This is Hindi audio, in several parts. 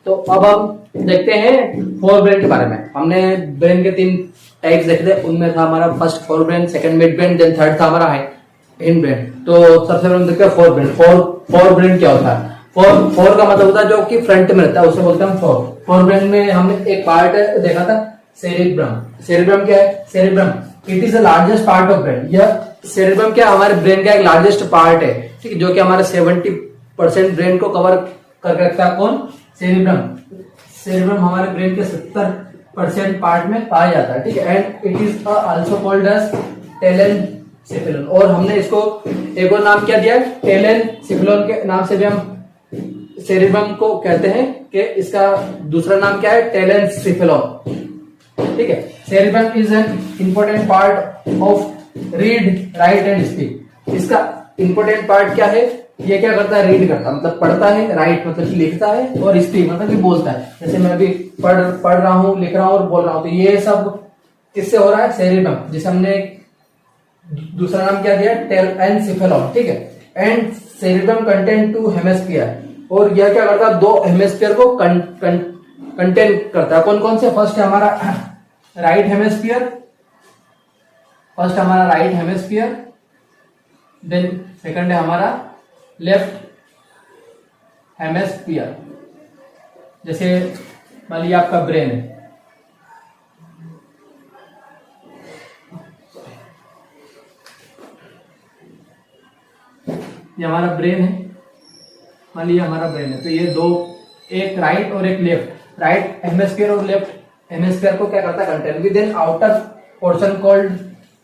तो अब हम देखते हैं फोर ब्रेन के बारे में। हमने ब्रेन के 3 टाइप्स देखे थे, उनमें था हमारा first forebrain, second midbrain, then third था हमारा हिंड ब्रेन। तो सबसे पहले हम देखते हैं फोर ब्रेन। फोर ब्रेन क्या होता है? फोर का मतलब होता है जो कि फ्रंट में रहता है, उसे बोलते हैं हम फोर। फोर ब्रेन में हमने एक पार्ट देखा था सेरिब्रम। सेरिब्रम क्या है? Cerebrum it is the largest part of brain. यह सेरिब्रम क्या हमारे ब्रेन का एक लार्जेस्ट पार्ट है, ठीक है, जो कि हमारे 70% ब्रेन को कवर करके रखता है। कौन? सेरिब्रम। सेरिब्रम हमारे ब्रेन के 70% पार्ट में पाया जाता है, ठीक है। And it is also called as telencephalon. और हमने इसको एक और नाम क्या दिया है? टेलेनसिफेलोन के नाम से भी हम सेरिब्रम को कहते हैं कि इसका दूसरा नाम क्या है? टेलेनसिफेलोन, ठीक है। Cerebrum is an important part of read, right and speak. इसका इंपॉर्टेंट पार्ट क्या है? ये क्या करता है? रीड करता है, मतलब पढ़ता है, राइट मतलब कि लिखता है, और स्पीक मतलब कि बोलता है। जैसे मैं अभी पढ़ रहा हूँ, लिख रहा हूँ और बोल रहा हूँ, तो ये सब किससे हो रहा है? सेरिब्रम, जिसे हमने दूसरा नाम क्या दिया? टेलेनसिफेलोन, ठीक है। एंड सेरिब्रम कंटेन 2 हेमिस्फीयर, और यह क्या करता है? 2 हेमिस्फीयर को कंटेन करता है। कौन कौन से? फर्स्ट है हमारा राइट हेमिस्फीयर, देन सेकंड है हमारा लेफ्ट हेमिस्फीयर। जैसे मान लिया आपका ब्रेन है, ये हमारा ब्रेन है, मान लिया हमारा ब्रेन है, तो ये दो, एक राइट और एक लेफ्ट। राइट हेमिस्फीयर और लेफ्ट हेमिस्फीयर को क्या करता है? Contain with an outer portion called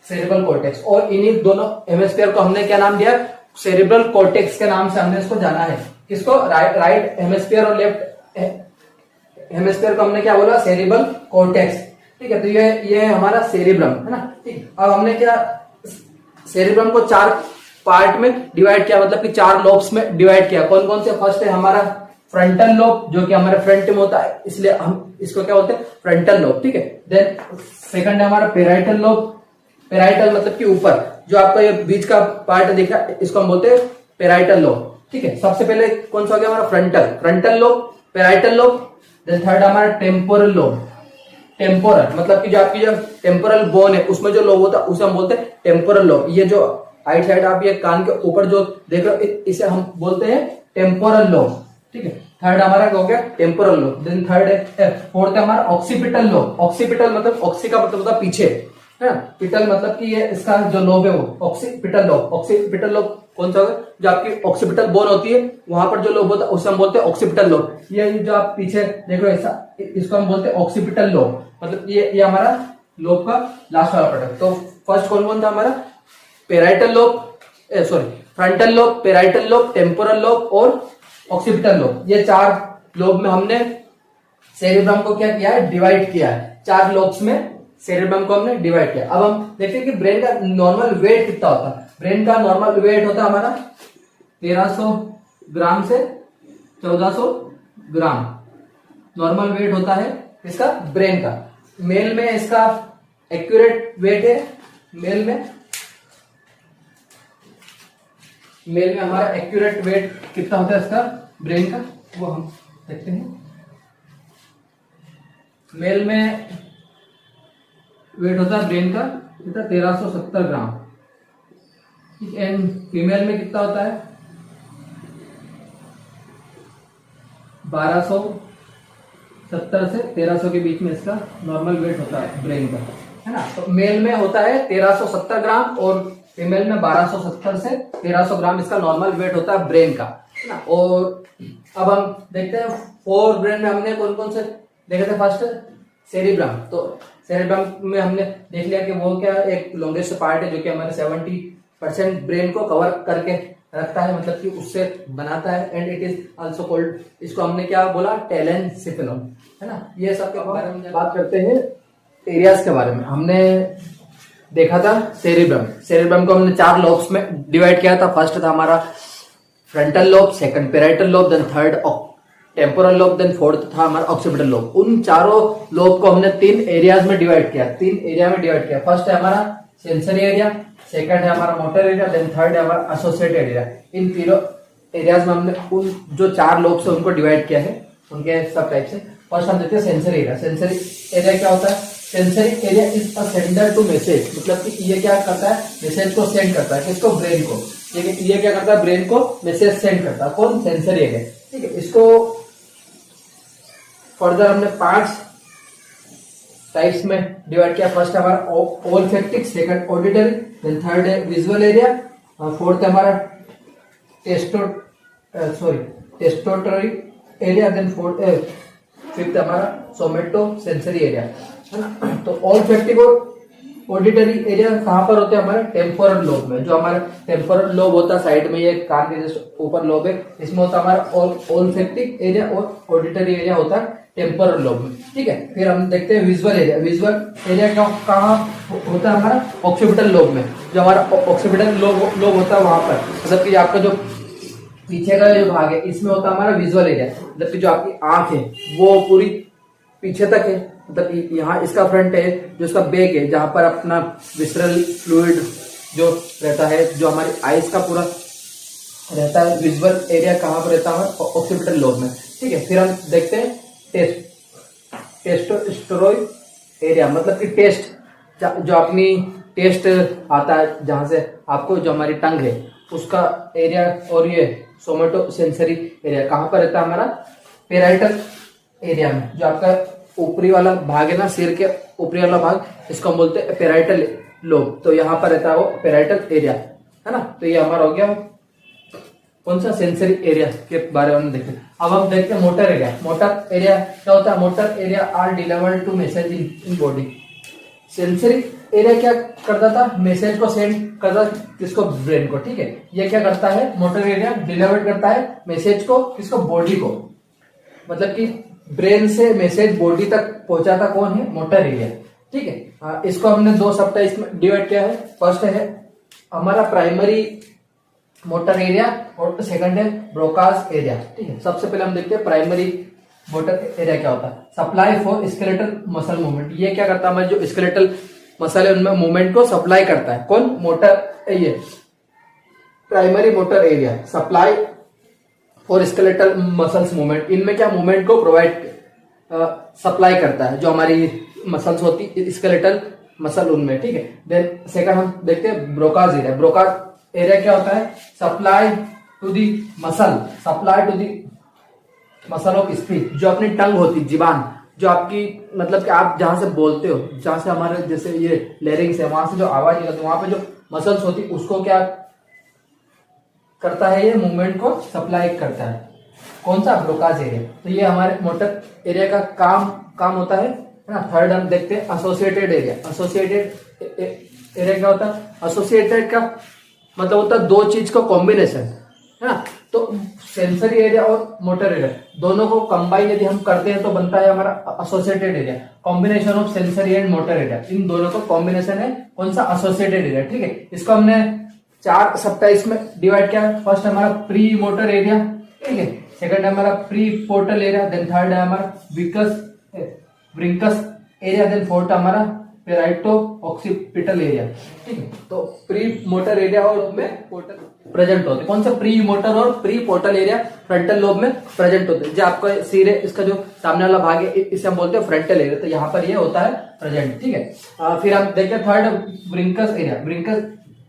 cerebral cortex. और इन्हीं दोनों हेमिस्फीयर को हमने क्या नाम दिया? सेरेब्रल कॉर्टेक्स के नाम से हमने इसको जाना है। किसको? राइट हेमिस्फीयर और लेफ्ट हेमिस्फीयर को हमने क्या बोला? सेरेब्रल कॉर्टेक्स, ठीक है। तो ये हमारा सेरेब्रम है ना, ठीक। अब हमने क्या सेरेब्रम को 4 पार्ट में डिवाइड किया, मतलब कि 4 लोब्स में डिवाइड किया। कौन कौन से? फर्स्ट है हमारा फ्रंटल लोब, जो कि हमारे फ्रंट में होता है, इसलिए हम इसको क्या बोलते हैं? फ्रंटल लोब, ठीक है। देन सेकंड है हमारा पेराइटल लोब। पेराइटल मतलब कि ऊपर, जो आपका ये बीच का पार्ट दिख रहा है, इसको हम बोलते हैं पेराइटल लोब, ठीक है। सबसे पहले कौन सा हो गया हमारा? Frontal lobe, parietal lobe. Then third हमारा टेम्पोरल लोब। टेम्पोरल मतलब कि जो आपकी जो टेम्पोरल बोन है, उसमें जो लोब होता है उसे हम बोलते हैं टेम्पोरल लोब। ये जो राइट साइड आप ये कान के ऊपर जो देख रहे हो, इसे हम बोलते हैं टेम्पोरल लोब, ठीक है। थर्ड हमारा क्या हो गया? Temporal lobe. देन फोर्थ है हमारा ऑक्सीपिटल लोब। ऑक्सीपिटल मतलब ऑक्सी का मतलब होता है पीछे, है ना। पिटल मतलब कि ये इसका जो लोब है वो ऑक्सीपिटल लोब। ऑक्सीपिटल लोब कौन सा होगा? जो आपकी ऑक्सीपिटल बोन होती है, वहां पर जो लोब होता है उसे हम बोलते हैं ऑक्सीपिटल लोब। ये जो आप पीछे देख रहे हो, इसको हम बोलते हैं ऑक्सीपिटल लोब। मतलब ये हमारा लोब का लास्ट वाला पार्ट है। तो फर्स्ट कौन कौन था हमारा? Parietal lobe, frontal lobe, parietal lobe, temporal lobe और ऑक्सीपिटल लोब। ये 4 लोब में हमने सेरेब्रम को क्या किया है? डिवाइड किया है। 4 लोब्स में सेरेब्रम को हमने डिवाइड किया। अब हम देखते हैं कि ब्रेन का नॉर्मल वेट कितना होता है। ब्रेन का नॉर्मल वेट होता है हमारा 1300 ग्राम से 1400 ग्राम नॉर्मल वेट होता है इसका, ब्रेन का। मेल में इसका एक्यूरेट वेट है, मेल में हमारा एक्यूरेट वेट कितना होता है इसका ब्रेन का, वो हम देखते हैं। मेल में वेट होता है ब्रेन का कितना? 1370 ग्राम। एंड फीमेल में कितना होता है? 1270 से 1300 के बीच में इसका नॉर्मल वेट होता है ब्रेन का, है ना। तो मेल में होता है 1370 ग्राम और फीमेल में 1270 से 1300 ग्राम इसका नॉर्मल वेट होता है ब्रेन का, है ना। और अब हम देखते हैं 4 ब्रेन में हमने कौन कौन से देखे थे। First cerebrum. तो सेरिब्रम में हमने देख लिया कि वो क्या एक लॉन्गेस्ट पार्ट है, जो कि हमारे 70% ब्रेन को कवर करके रखता है, मतलब कि उससे बनाता है। And it is also called, इसको हमने क्या बोला? टेलेनसिफेलोन, है ना। ये सब के बारे में बात करते हैं एरियाज के बारे में। हमने देखा था सेरिब्रम को हमने 4 लोब्स में डिवाइड किया था। फर्स्ट था हमारा frontal lobe, second parietal lobe, then third temporal lobe, then fourth था हमारा ऑक्सीपिटल लोब। उन चारों लोब को हमने 3 एरियाज में डिवाइड किया, 3 एरिया में डिवाइड किया। फर्स्ट है हमारा सेंसरी एरिया, सेकंड है हमारा मोटर एरिया, देन थर्ड है हमारा एसोसिएटेड एरिया। इन तीनों एरियाज में हमने उन जो 4 लोब्स है उनको डिवाइड किया है। उनके सब टाइप से। फर्स्ट हम देखते हैं सेंसरी एरिया। सेंसरी एरिया क्या होता है? Sensory area is a sender to message, मतलब कि ये क्या करता है? मैसेज को सेंड करता है। किसको? ब्रेन को। ये क्या करता है? ब्रेन को मैसेज सेंड करता है। कौन? Sensory area. ठीक है, इसको फर्दर हमने 5 टाइप्स में डिवाइड किया। फर्स्ट हमारा olfactory, second auditory, then third है विजुअल एरिया, और फोर्थ है हमारा टेस्टोटरी एरिया, देन फिफ्थ हमारा सोमेटो सेंसरी एरिया, है ना। तो ओल्फैक्टिक और ऑडिटरी एरिया कहाँ पर होते हैं? हमारे टेम्पोरल लोब में। जो हमारा टेम्पोरल लोब होता है साइड में, ये कान के जस्ट ऊपर लोब है, इसमें होता है हमारा ओल्फैक्टिक एरिया, और ऑडिटरी एरिया होता है टेम्पोरल लोब में। ठीक है, फिर हम देखते हैं विजुअल एरिया। विजुअल एरिया कहाँ होता है? हमारा ऑक्सीपिटल लोब में। जो हमारा ऑक्सीपिटल लोब होता है वहां पर, मतलब कि आपका जो पीछे का जो भाग है, इसमें होता है हमारा विजुअल एरिया। मतलब कि जो आपकी आंख है वो पूरी पीछे तक है, मतलब यहाँ इसका फ्रंट है, जो इसका बैक है, जहां पर अपना विसरल फ्लूइड जो रहता है, जो हमारी आईज का पूरा रहता है। विजुअल एरिया कहाँ पर रहता है? ऑक्सीपिटल लोब में। ठीक है, फिर हम देखते हैं टेस्टोस्टेरोइड एरिया, मतलब कि टेस्ट, जो अपनी टेस्ट आता है जहां से आपको, जो हमारी टंग है उसका एरिया, और ये सोमेटो सेंसरी एरिया कहाँ पर रहता है? हमारा पेराइटल एरिया में। जो आपका ऊपरी वाला भाग है ना, सिर के ऊपरी वाला भाग, इसको हम बोलते हैं पेराइटल लोब। तो यहाँ पर रहता है वो पेराइटल एरिया, है ना। तो ये हमारा हो गया कौन सा? सेंसरी एरिया के बारे में देखें। अब हम देखते हैं मोटर एरिया। मोटर एरिया क्या होता है? Motor area are delivered to message in body. Sensory area क्या करता था? मैसेज को सेंड करता किसको? ब्रेन को। ठीक है, ये क्या करता है? मोटर एरिया डिलीवर्ड करता है मैसेज को, किसको? बॉडी को। मतलब कि ब्रेन से मैसेज बॉडी तक पहुंचाता कौन है? Motor area. ठीक है, इसको हमने 2 सब टाइप्स में डिवाइड किया है। फर्स्ट है हमारा प्राइमरी मोटर एरिया, और सेकंड है ब्रोकास एरिया। ठीक है, सबसे पहले हम देखते हैं प्राइमरी मोटर एरिया क्या होता है। Supply for skeletal muscle movement. ये क्या करता है? हमारे जो स्केलेटल मसल है उनमें मूवमेंट को सप्लाई करता है। कौन? मोटर। ये primary motor area supply for skeletal muscles movement. इनमें क्या मूवमेंट को प्रोवाइड सप्लाई करता है, जो हमारी मसल्स होती स्केलेटल मसल उनमें। ठीक है, देन सेकंड हम देखते हैं ब्रोकास एरिया। ब्रोकास एरिया क्या होता है? Supply to the muscle, supply to the muscle of speech. जो अपनी टंग होती, जीबान, जो आपकी, मतलब कि आप जहां से बोलते हो, जहां से हमारे जैसे ये लेरिंग्स है, वहां से जो आवाज निकलती है, वहां पे जो मसल्स होती, उसको क्या करता है? ये मूवमेंट को सप्लाई करता है। कौन सा? Broca's area. तो ये हमारे मोटर एरिया का काम होता है ना। थर्ड हम देखते हैं एसोसिएटेड एरिया। एसोसिएटेड एरिया क्या होता है? एसोसिएटेड का मतलब होता है 2 चीज का कॉम्बिनेशन, है ना। तो सेंसरी एरिया और मोटर एरिया दोनों को कंबाइन यदि हम करते हैं तो बनता है हमारा associated area. Combination of sensory and motor area, इन दोनों का कॉम्बिनेशन है कौन सा? Associated area. ठीक है, इसको हमने 4 सब टाइप्स में डिवाइड किया। फर्स्ट हमारा प्री मोटर एरिया, ठीक है, सेकंड हमारा prefrontal area, then third है हमारा ब्रिंकस एरिया, देन फोर्थ हमारा पेराइटो ऑक्सीपिटल एरिया। ठीक है, तो प्री मोटर एरिया और में पोर्टल प्रेजेंट होते हैं। कौन सा? प्री मोटर और pre portal area frontal lobe में प्रेजेंट होते हैं। जो आपका सिर है, इसका जो सामने वाला भाग है, इसे हम बोलते हैं फ्रंटल एरिया। तो यहाँ पर ये होता है प्रेजेंट। ठीक है, फिर हम देखते हैं third Broca's area. Broca's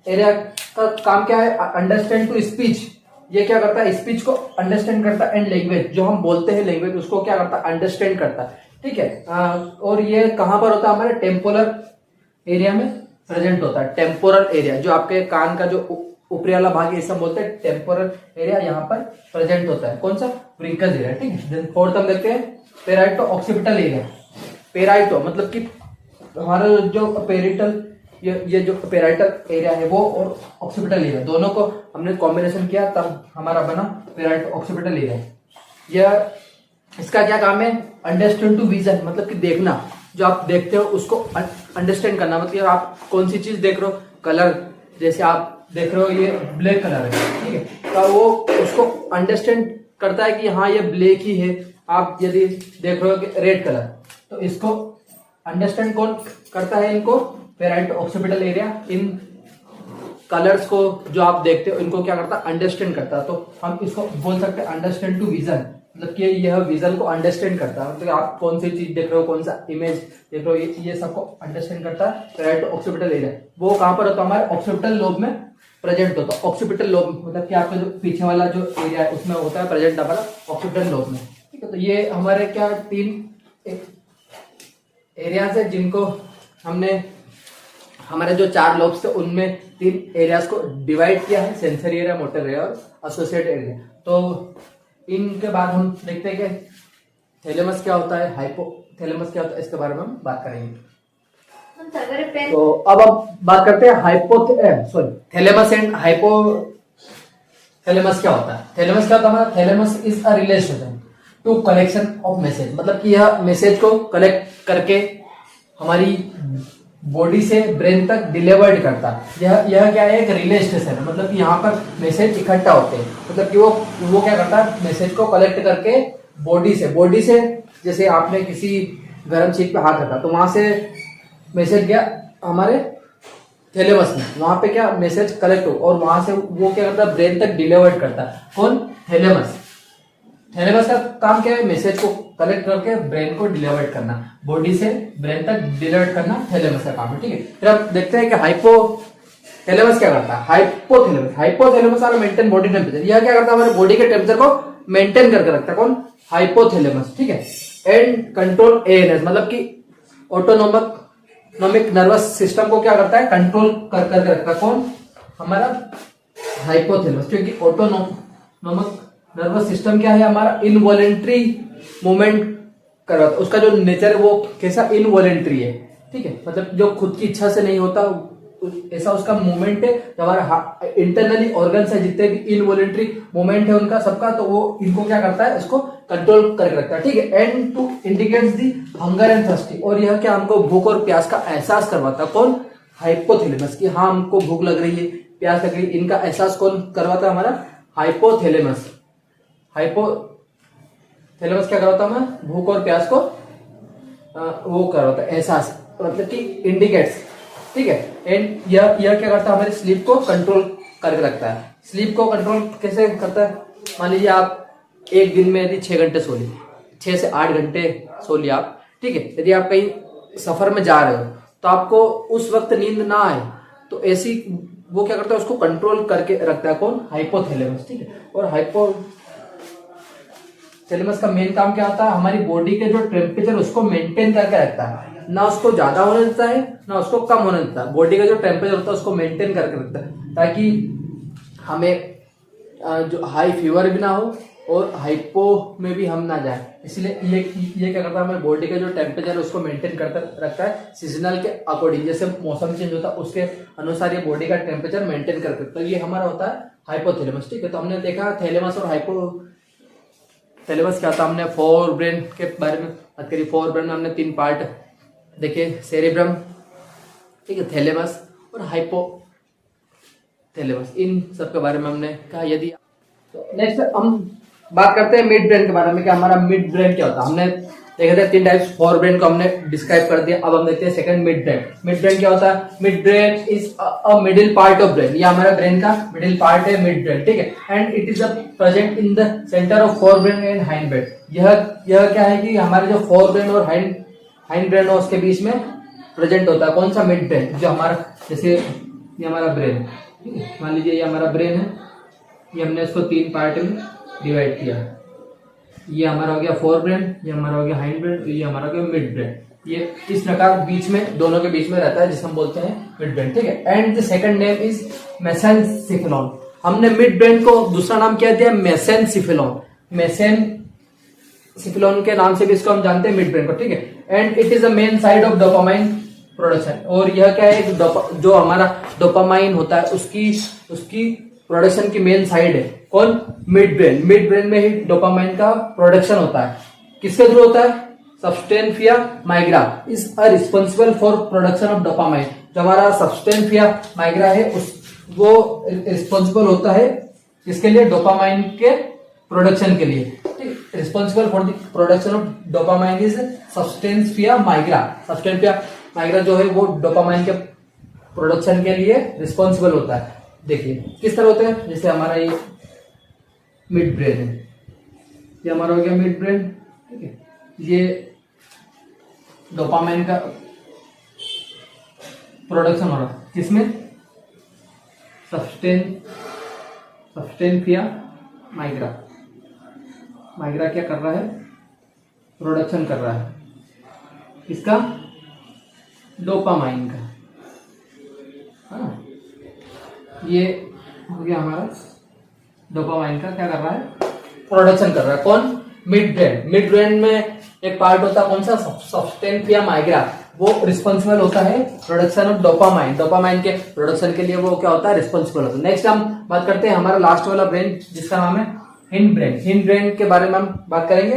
area का काम क्या है? Understand to speech. ये क्या करता है? स्पीच को अंडरस्टैंड करता है, एंड लैंग्वेज, जो हम बोलते हैं लैंग्वेज, उसको क्या करता है? अंडरस्टैंड करता है। ठीक है, और ये कहां पर होता है? हमारे टेम्पोरल एरिया में प्रेजेंट होता है। टेम्पोरल एरिया, जो आपके कान का जो ऊपरी वाला भाग है, इसे हम बोलते हैं टेम्पोरल एरिया, यहाँ पर प्रेजेंट होता है। कौन सा? ब्रिंकस एरिया। ठीक है, देन फोर्थ हम देखते हैं पेराइटो ऑक्सीपिटल एरिया। पेराइटो मतलब कि हमारा जो पेरिटल, ये जो पेराइटल एरिया है वो, और ऑक्सीपिटल एरिया दोनों को हमने कॉम्बिनेशन किया, तब हमारा बना पेराइटो ऑक्सीपिटल एरिया। यह इसका क्या काम है? अंडरस्टैंड टू विजन, मतलब कि देखना, जो आप देखते हो उसको अंडरस्टैंड करना। मतलब आप कौन सी चीज देख रहे हो, कलर, जैसे आप देख रहे हो ये ब्लैक कलर है, ठीक है, तो वो उसको अंडरस्टैंड करता है कि हाँ ये ब्लैक ही है। आप यदि देख रहे हो कि रेड कलर, तो इसको अंडरस्टैंड कौन करता है? इनको पेराइटो ऑक्सीपिटल एरिया। इन कलर्स को जो आप देखते हो, इनको क्या करता है? अंडरस्टैंड करता है। तो हम इसको बोल सकते हैं अंडरस्टैंड टू विजन, मतलब कि यह विजन को अंडरस्टैंड करता है, मतलब आप कौन सी चीज देख रहे हो, कौन सा इमेज देख रहे हो, ये सबको अंडरस्टैंड करता है। राइट ऑक्सीपिटल एरिया वो कहाँ पर होता है, हमारे ऑक्सीपिटल लोब में प्रेजेंट होता है। ऑक्सीपिटल लोब मतलब कि आपका जो पीछे वाला जो एरिया है उसमें होता है प्रेजेंट हमारा ऑक्सीपिटल लोब में। ठीक है, तो ये हमारे क्या 3 एरियाज है जिनको हमने हमारे जो 4 लोब्स थे उनमें 3 एरियाज को डिवाइड किया है, सेंसरी एरिया, मोटर एरिया और एसोसिएट एरिया। तो इनके बाद हम देखते हैं कि थैलेमस क्या होता है, हाइपोथैलेमस क्या होता है, इसके बारे में हम बात करेंगे। तो अब हम बात करते हैं थैलेमस एंड हाइपोथैलेमस क्या होता है। थैलेमस क्या होता है हमारा, thalamus is a relation to collection of message, मतलब कि यह मैसेज को कलेक्ट करके हमारी बॉडी से ब्रेन तक डिलीवर्ड करता है। यह क्या है, एक रिले स्टेशन है, मतलब कि यहाँ पर मैसेज इकट्ठा होते हैं, मतलब कि वो क्या करता है, मैसेज को कलेक्ट करके बॉडी से जैसे आपने किसी गर्म चीज पे हाथ रखा तो वहां से मैसेज गया हमारे थैलेमस में, वहां पे क्या मैसेज कलेक्ट हो और वहां से वो क्या करता है, ब्रेन तक डिलीवर्ड करता है। कौन, थैलेमस। थैलेमस का काम क्या है, मैसेज को कलेक्ट करके ब्रेन को डिलीवर्ड करना, बॉडी से ब्रेन तक डिलीवर्ड करना थैलेमस का काम है। ठीक है, फिर अब देखते हैं कि हाइपोथैलेमस क्या करता है। Hypothalamus are maintain body temperature, यह क्या करता है, हमारे बॉडी के टेम्परेचर को मेंटेन करके रखता है। कौन, हाइपोथैलेमस। ठीक है, एंड कंट्रोल एएनएस, मतलब कि ऑटोनोमिक नर्वस सिस्टम को क्या करता है, कंट्रोल करके रखता है। कौन, हमारा हाइपोथैलेमस, क्योंकि ऑटोनोमिक नर्वस सिस्टम क्या है हमारा, इनवॉलेंट्री मूवमेंट करवाता है। उसका जो नेचर है वो कैसा, इनवॉलेंट्री है। ठीक है, मतलब जो खुद की इच्छा से नहीं होता ऐसा उसका मूवमेंट है। जो हमारा इंटरनली ऑर्गन्स है जितने भी इनवॉलेंट्री मूवमेंट है उनका सबका, तो वो इनको क्या करता है, इसको कंट्रोल करके रखता है। ठीक है, and to indicates the hunger and thirsty, और यह क्या हमको भूख और प्यास का एहसास करवाता है। कौन, हाइपोथैलेमस, की हाँ हमको भूख लग रही है, प्यास लग रही है, इनका एहसास कौन करवाता है, हमारा हाइपोथैलेमस। हाइपोथैलेमस क्या करवाता है, भूख और प्यास को वो करवाता है, एहसास, मतलब कि इंडिकेट्स। ठीक है, एंड यह क्या करता है, हमारे स्लीप को कंट्रोल करके रखता है। स्लीप को कंट्रोल कैसे करता है, मान लीजिए आप एक दिन में यदि 6 घंटे सो लिए, 6 से 8 घंटे सो लिया आप। ठीक है, यदि आप कहीं सफर में जा रहे हो तो आपको उस वक्त नींद ना आए, तो ऐसी वो क्या करता है, उसको कंट्रोल करके रखता है। कौन, हाइपोथैलेमस। ठीक है, और हाइपोथैलेमस का मेन काम क्या होता है, हमारी बॉडी के जो टेम्परेचर उसको मेंटेन करके रखता है, ना उसको ज्यादा होने देता है ना उसको कम होने देता है। बॉडी का जो टेम्परेचर होता है उसको मेंटेन करके रखता है, ताकि हमें जो हाई फीवर भी ना हो और हाइपो में भी हम ना जाए। इसलिए ये क्या करता है, हमारे बॉडी का जो टेम्परेचर है उसको मेंटेन करता रखता है सीजनल के अकॉर्डिंग। जैसे मौसम चेंज होता है उसके अनुसार ये बॉडी का टेम्परेचर मेंटेन करके रखता है। ये हमारा होता है हाइपोथैलेमस। ठीक है, तो हमने देखा थैलेमस और हाइपोथैलेमस क्या था, हमने फोर ब्रेन के बारे में बात करी। फोर ब्रेन में हमने 3 पार्ट देखे, सेरेब्रम, ठीक है, थैलेमस और हाइपोथैलेमस, इन सब के बारे में हमने कहा। यदि तो नेक्स्ट हम बात करते हैं मिड ब्रेन के बारे में, कि हमारा मिड ब्रेन क्या होता है। हमने देखे थे 3 टाइप्स, फोर ब्रेन को हमने डिस्क्राइब कर दिया। अब हम देखते हैं second, mid brain. Mid brain क्या होता है, mid brain is a middle part of brain, ये हमारा ब्रेन का मिडिल पार्ट है, मिड ब्रेन। ठीक है, and it is present in the centre of fore brain and hind brain. यह क्या है कि हमारे जो फोर ब्रेन और हाइंड ब्रेन है उसके बीच में प्रेजेंट होता है। कौन सा, मिड ब्रेन। जो हमारा जैसे ये हमारा ब्रेन, ठीक है, मान लीजिए ये हमारा ब्रेन है, ये हमने इसको 3 पार्ट में डिवाइड किया। ये हमारा हो गया फोर ब्रेन, ये हमारा हो गया हाइंड ब्रेन, ये हमारा हो गया मिड ब्रेन। ये इस प्रकार बीच में, दोनों के बीच में रहता है, जिसे हम बोलते हैं मिड ब्रेन। ठीक है, and the second name is mesencephalon. हमने मिड ब्रेन को दूसरा नाम क्या दिया, मेसेनसिफेलॉन। मेसेनसिफेलॉन के नाम से भी इसको हम जानते हैं, मिड ब्रेन को। ठीक है, and it is the main side of dopamine production. और यह क्या है, जो हमारा डोपामाइन होता है उसकी प्रोडक्शन की मेन साइड है। कौन, मिड ब्रेन। मिड ब्रेन में ही डोपामाइन का प्रोडक्शन होता है। किसके थ्रू होता है, substantia nigra is a responsible for production of dopamine. जो हमारा सब्सटेंसिया माइग्रा है वो रिस्पॉन्सिबल होता है इसके लिए, डोपामाइन के प्रोडक्शन के लिए। Responsible for the production of dopamine is substantia nigra. Substantia nigra जो है वो डोपामाइन के प्रोडक्शन के लिए रिस्पॉन्सिबल होता है। देखिए किस तरह होते हैं, जैसे हमारा ये मिड ब्रेन है, ये हमारा हो गया मिड ब्रेन, ठीक है। ये डोपामाइन का प्रोडक्शन हो रहा है किसमें, सब्सटेंसिया माइग्रा। माइग्रा क्या कर रहा है, प्रोडक्शन कर रहा है इसका, डोपामाइन का, है ना। ये हो गया हमारा डोपामाइन का क्या कर रहा है, प्रोडक्शन कर रहा है। कौन, मिड ब्रेन। मिड ब्रेन में एक पार्ट होता है कौन सा, सब्सटेंसिया माइग्रा, वो रिस्पॉन्सिबल होता है प्रोडक्शन ऑफ डोपामाइन। डोपामाइन के प्रोडक्शन के लिए वो क्या होता है, रिस्पॉन्सिबल होता है। नेक्स्ट हम बात करते हैं हमारा लास्ट वाला ब्रेन जिसका नाम है हिंड ब्रेन। हिंड ब्रेन के बारे में हम बात करेंगे।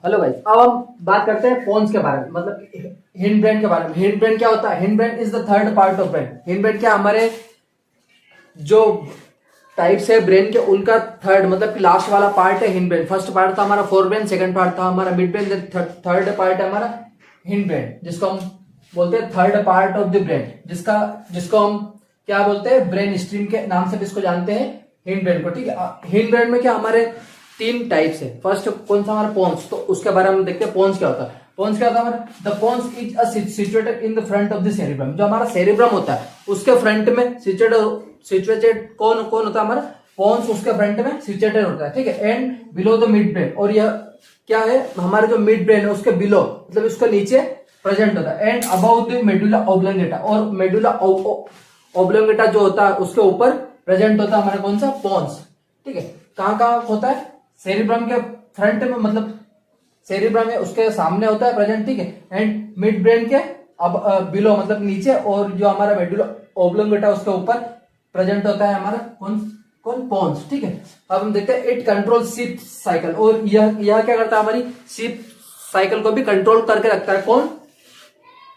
हेलो भाई, अब हम बात करते हैं पोन्स के बारे में, मतलब हिंड ब्रेन के बारे में। हिंड ब्रेन क्या होता है, hind brain is the third part of brain. Hind brain क्या, हमारे जो टाइप्स है ब्रेन के उनका थर्ड मतलब लास्ट वाला पार्ट है हिंड ब्रेन। फर्स्ट पार्ट था हमारा फोर ब्रेन, सेकंड पार्ट था हमारा मिड ब्रेन, थर्ड पार्ट है हमारा हिंड ब्रेन, जिसको हम बोलते हैं third part of the brain, जिसको हम क्या बोलते हैं, ब्रेन स्ट्रीम के नाम से भी इसको जानते हैं, हिंड ब्रेन को, ठीक है। हिंड ब्रेन में क्या हमारे तीन टाइप्स है। फर्स्ट कौन सा, हमारा पोन्स, तो उसके बारे में हम देखते हैं। पोन्स क्या होता है, पोन्स क्या होता है हमारा, the pons is situated in the front of the cerebrum. जो हमारा सेरिब्रम होता है उसके फ्रंट में सिचुएटेड कौन होता है हमारा, पोन्स उसके फ्रंट में सिचुएटेड होता है, ठीक है। And below the mid brain, और यह क्या है, हमारे जो मिड ब्रेन है उसके बिलो मतलब उसके नीचे प्रेजेंट होता है। And about the medulla oblongata, और मेडुला ऑब्लोंगेटा जो होता है उसके ऊपर प्रेजेंट होता है हमारा कौन सा, पोन्स, ठीक है। कहाँ होता है, सेरिब्रम के फ्रंट में, मतलब सेरिब्रम है उसके सामने होता है प्रेजेंट, ठीक है। एंड मिड ब्रेन के अब बिलो मतलब नीचे, और जो हमारा मेडुला ऑब्लोंगेटा उसके ऊपर प्रेजेंट होता है हमारा कौन पोन्स, ठीक है। अब हम देखते हैं इट कंट्रोल स्लीप साइकिल, और यह क्या करता है, हमारी स्लीप साइकिल को भी कंट्रोल करके रखता है। कौन,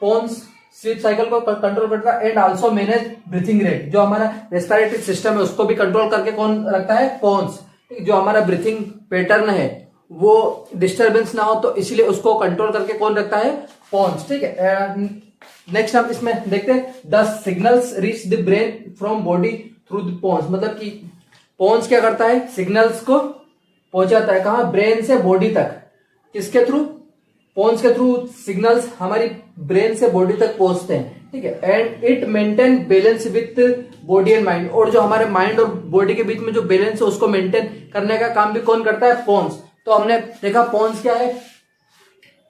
पोन्स स्लीप साइकिल को कंट्रोल करता है। And also manage breathing rate, जो हमारा रेस्पिरेटरी सिस्टम है उसको भी कंट्रोल करके कौन रखता है, पोन्स। जो हमारा ब्रीथिंग पैटर्न है वो डिस्टरबेंस ना हो तो इसलिए उसको कंट्रोल करके कौन रखता है, पोन्स, ठीक है। नेक्स्ट हम इसमें देखते हैं the signals reach the brain from body through the pons, मतलब कि पोन्स क्या करता है, सिग्नल्स को पहुंचाता है कहा, ब्रेन से बॉडी तक। किसके थ्रू, पोन्स के थ्रू सिग्नल्स हमारी ब्रेन से बॉडी तक पहुंचते हैं, ठीक है। And it maintain balance with body and mind, और जो हमारे माइंड और बॉडी के बीच में जो बैलेंस है उसको मेंटेन करने का काम भी कौन करता है, पोन्स। तो हमने देखा पोन्स क्या है,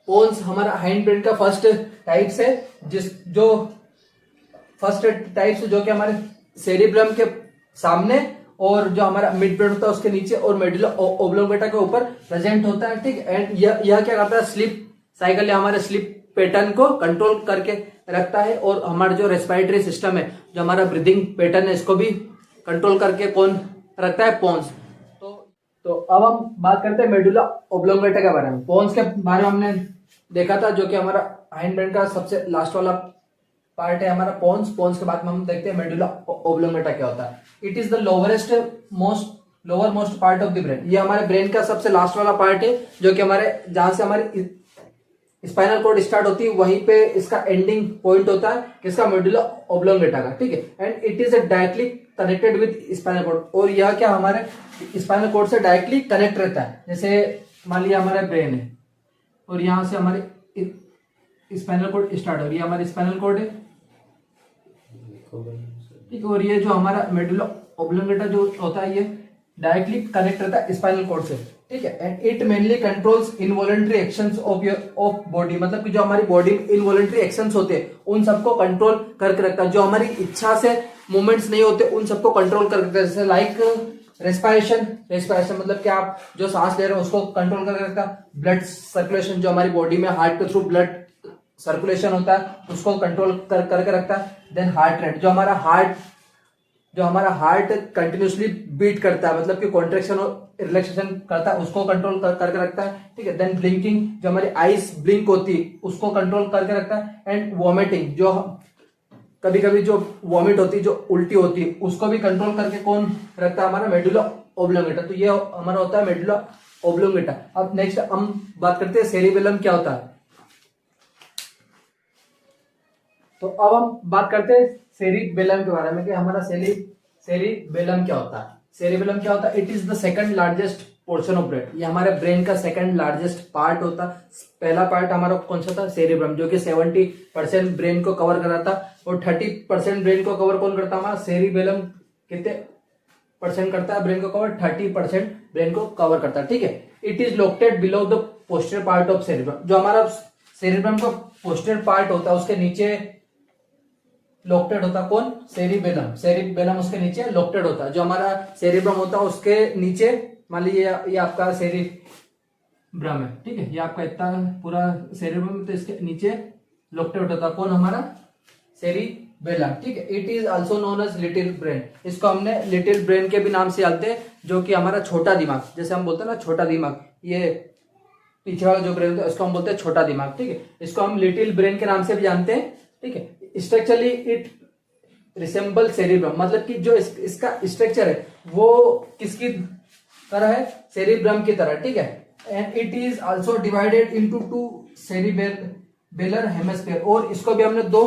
पोन्स हमारा हाइंड ब्रेन का फर्स्ट टाइप्स है, जो कि हमारे सेरिब्रम के सामने, और जो हमारा मिड ब्रेन होता है उसके नीचे, और मेडुला ऑब्लोंगेटा के ऊपर प्रेजेंट होता है, ठीक है। एंड यह क्या करता है, स्लीप साइकिल या हमारे स्लीप पैटर्न को कंट्रोल करके रखता है, और हमारा जो रेस्पिरेटरी सिस्टम है, जो हमारा ब्रीदिंग पैटर्न है, इसको भी कंट्रोल करके कौन रखता है, पोन्स। तो अब हम बात करते हैं मेडुला ऑब्लोंगेटा के बारे में। पोन्स के बारे में हमने देखा था, जो कि हमारा हाइंड ब्रेन का सबसे लास्ट वाला पार्ट है हमारा पोन्स। पोन्स के बाद में हम देखते हैं मेडुला ऑब्लोंगेटा क्या होता है। It is the lower most part of the brain. ये हमारे ब्रेन का सबसे लास्ट वाला पार्ट है, जो कि हमारे जहां से हमारी स्पाइनल कॉर्ड स्टार्ट होती है वहीं पे इसका एंडिंग पॉइंट होता है, किसका, मेडुला ऑब्लोंगेटा का, ठीक है। And it is directly connected with spinal cord, और यह क्या हमारे स्पाइनल कॉर्ड से डायरेक्टली कनेक्ट रहता है। जैसे मान लिया हमारा ब्रेन है, और यहां से हमारे स्पाइनल कॉर्ड स्टार्ट हो रही है, हमारी स्पाइनल कॉर्ड है, ठीक है। और ये जो हमारा मेडुला ऑब्लोंगेटा जो होता है ये डायरेक्टली कनेक्ट रहता है स्पाइनल कॉर्ड से, ठीक है। And it mainly controls involuntary actions of body, मतलब कि जो हमारी बॉडी में इनवॉलंटरी एक्शंस होते हैं उन सबको कंट्रोल करके रखता है। जो हमारी इच्छा से मूवमेंट्स नहीं होते उन सबको कंट्रोल करके रखता है। जैसे लाइक रेस्पिरेशन मतलब कि आप जो सांस ले रहे हो उसको कंट्रोल करके रखता है। ब्लड सर्कुलेशन, जो हमारी बॉडी में हार्ट के थ्रू ब्लड सर्कुलेशन होता है उसको कंट्रोल करके रखता है। देन हार्ट रेट, जो हमारा हार्ट कंटिन्यूसली बीट करता है, मतलब कि कॉन्ट्रेक्शन और रिलैक्सेशन करता है, उसको कंट्रोल करके रखता है, ठीक है। देन ब्लिंकिंग, जो हमारी आईज ब्लिंक होती है उसको कंट्रोल करके रखता है। एंड वॉमिटिंग, जो कभी कभी जो वॉमिट होती है, जो उल्टी होती है, उसको भी कंट्रोल करके कौन रखता है, हमारा मेडुला ऑब्लोंगेटा। तो ये हमारा होता है मेडुला ऑब्लोंगेटा। अब नेक्स्ट हम बात करते हैं सेरिबेलम क्या होता है। तो अब हम बात करते हैं सेरिबेलम के बारे में कि हमारा सेरिबेलम क्या होता है। सेरिबेलम क्या होता है? It is the second largest portion of brain. ये हमारे ब्रेन का सेकंड लार्जेस्ट पार्ट होता। पहला पार्ट हमारा कौन सा था? सेरिब्रम, जो कि 70% ब्रेन को कवर कर रहा था, और 30% ब्रेन को कवर कौन करता है? हमारा सेरिबेलम। कितने परसेंट करता है ब्रेन को कवर? 30% ब्रेन को कवर करता है, ठीक है। It is located below the posterior part of cerebrum. जो हमारा सेरिब्रम का पोस्टीरियर पार्ट होता है उसके नीचे लोकेटेड होता कौन? सेरिबेलम। सेरिबेलम उसके नीचे लोकेटेड होता है। जो हमारा सेरिब्रम होता है उसके नीचे, मान लीजिए ये आपका सेरिब्रम है, ठीक है, ये आपका इतना पूरा सेरिब्रम, तो इसके नीचे लोकेटेड होता कौन? हमारा सेरिबेलम, ठीक है। It is also known as little brain. इसको हमने लिटिल ब्रेन के भी नाम से जानते हैं, जो कि हमारा छोटा दिमाग, जैसे हम बोलते हैं ना छोटा दिमाग, ये पीछे वाला जो ब्रेन होता है उसको हम बोलते हैं छोटा दिमाग, ठीक है। इसको हम लिटिल ब्रेन के नाम से भी जानते हैं, ठीक है। स्ट्रक्चरली इट रिसेंबल सेरिब्रम, मतलब कि जो इसका स्ट्रक्चर है वो किसकी तरह है? सेरिब्रम की तरह, ठीक है। And it is also divided into 2 cerebellar hemisphere, और इसको भी हमने 2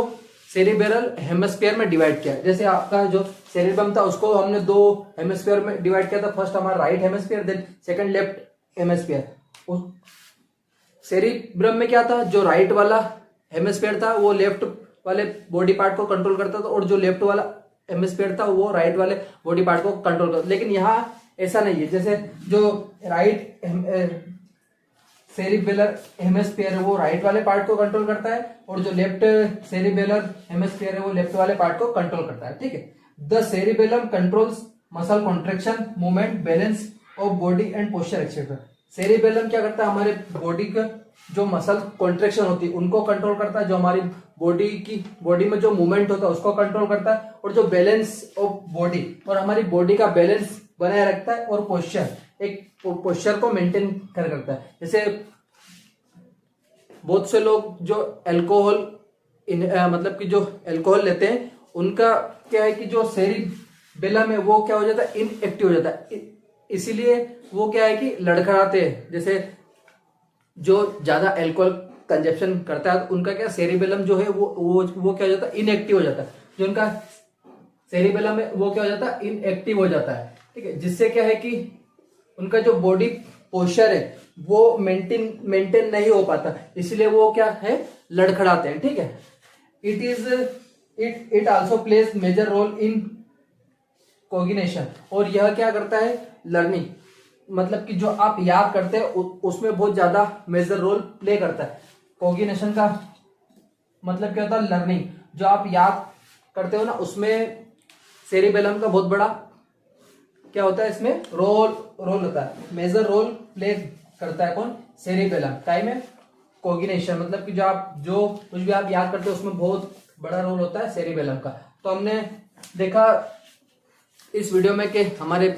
सेरिबेरल हेमिस्फीयर में डिवाइड किया है। जैसे आपका जो सेरिब्रम था उसको हमने 2 हेमिस्फीयर में डिवाइड किया था। फर्स्ट हमारा right hemisphere, then second left hemisphere. Cerebrum में क्या था? जो राइट वाला हेमिस्फीयर था वो लेफ्ट वाले बॉडी पार्ट को कंट्रोल करता था, और जो लेफ्ट वाला हेमिस्फीयर था वो राइट वाले बॉडी पार्ट को कंट्रोल करता। लेकिन यहाँ ऐसा नहीं है। जैसे जो राइट सेरिबेलर हेमिस्फीयर है वो राइट वाले पार्ट को कंट्रोल करता है, और जो लेफ्ट सेरिबेलर हेमिस्फीयर है वो लेफ्ट वाले पार्ट को कंट्रोल करता है, ठीक है। The cerebellum controls muscle contraction, movement, balance of body and posture etcetera. Cerebellum क्या करता है? हमारे बॉडी का जो मसल कॉन्ट्रेक्शन होती है उनको कंट्रोल करता है, जो हमारी बॉडी में जो मूवमेंट होता है उसको कंट्रोल करता है, और जो बैलेंस ऑफ बॉडी और हमारी बॉडी का बैलेंस बनाए रखता है, और पोस्चर को मेंटेन करता है। जैसे बहुत से लोग जो अल्कोहल मतलब कि जो अल्कोहल लेते हैं उनका क्या है कि जो सेरिबेलम है वो क्या हो जाता है? इनएक्टिव हो जाता है, इसीलिए वो क्या है कि लड़खड़ाते हैं। जैसे जो ज्यादा अल्कोहल कंजप्शन करता है उनका क्या सेरिबेलम जो है वो क्या हो जाता है? इनएक्टिव हो जाता है। जो उनका सेरिबेलम है वो क्या हो जाता है? इनएक्टिव हो जाता है, ठीक है। जिससे क्या है कि उनका जो बॉडी पोस्चर है वो मेंटेन नहीं हो पाता, इसलिए वो क्या है? लड़खड़ाते हैं, ठीक है। It also plays major role in coordination, और यह क्या करता है? लर्निंग, मतलब कि जो आप याद करते हैं उसमें बहुत ज्यादा मेजर रोल प्ले करता है। कोऑर्डिनेशन का मतलब क्या होता है? लर्निंग। जो आप याद करते हो ना उसमें सेरिबेलम का बहुत बड़ा क्या होता है? इसमें रोल होता है, मेजर रोल प्ले करता है कौन? सेरिबेलम। टाइम है कोऑर्डिनेशन, मतलब कि जो कुछ भी आप याद करते हो उसमें बहुत बड़ा रोल होता है सेरिबेलम का। तो हमने देखा इस वीडियो में कि हमारे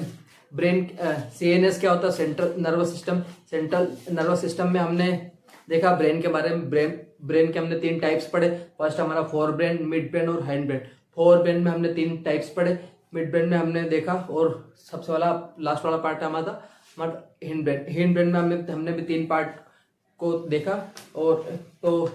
ब्रेन CNS क्या होता है? Central nervous system. Central nervous system में हमने देखा ब्रेन के बारे में। ब्रेन के हमने 3 टाइप्स पढ़े। फर्स्ट हमारा फोर ब्रेन, मिड ब्रेन और हाइंड ब्रेन। फोर ब्रेन में हमने 3 टाइप्स पढ़े, मिड ब्रेन में हमने देखा, और सबसे वाला लास्ट वाला पार्ट हमारा हिंड ब्रेन। हिंड ब्रेन में हमने भी 3 पार्ट को देखा। और तो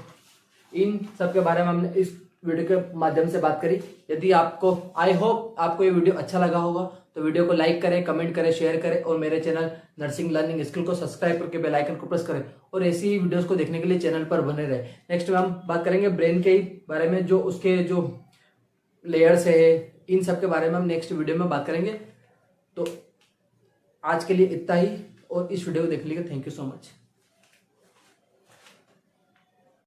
इन सब के बारे में हमने इस वीडियो के माध्यम से बात करी। यदि आपको आई होप आपको ये वीडियो अच्छा लगा होगा तो वीडियो को लाइक करें, कमेंट करें, शेयर करें, और मेरे चैनल नर्सिंग लर्निंग स्किल को सब्सक्राइब करके बेल आइकन को प्रेस करें, और ऐसी ही वीडियोस को देखने के लिए चैनल पर बने रहे। नेक्स्ट में हम बात करेंगे ब्रेन के बारे में, जो उसके जो लेयर्स है, इन सब के बारे में हम नेक्स्ट वीडियो में बात करेंगे। तो आज के लिए इतना ही, और इस वीडियो को देखने के लिए थैंक यू सो मच।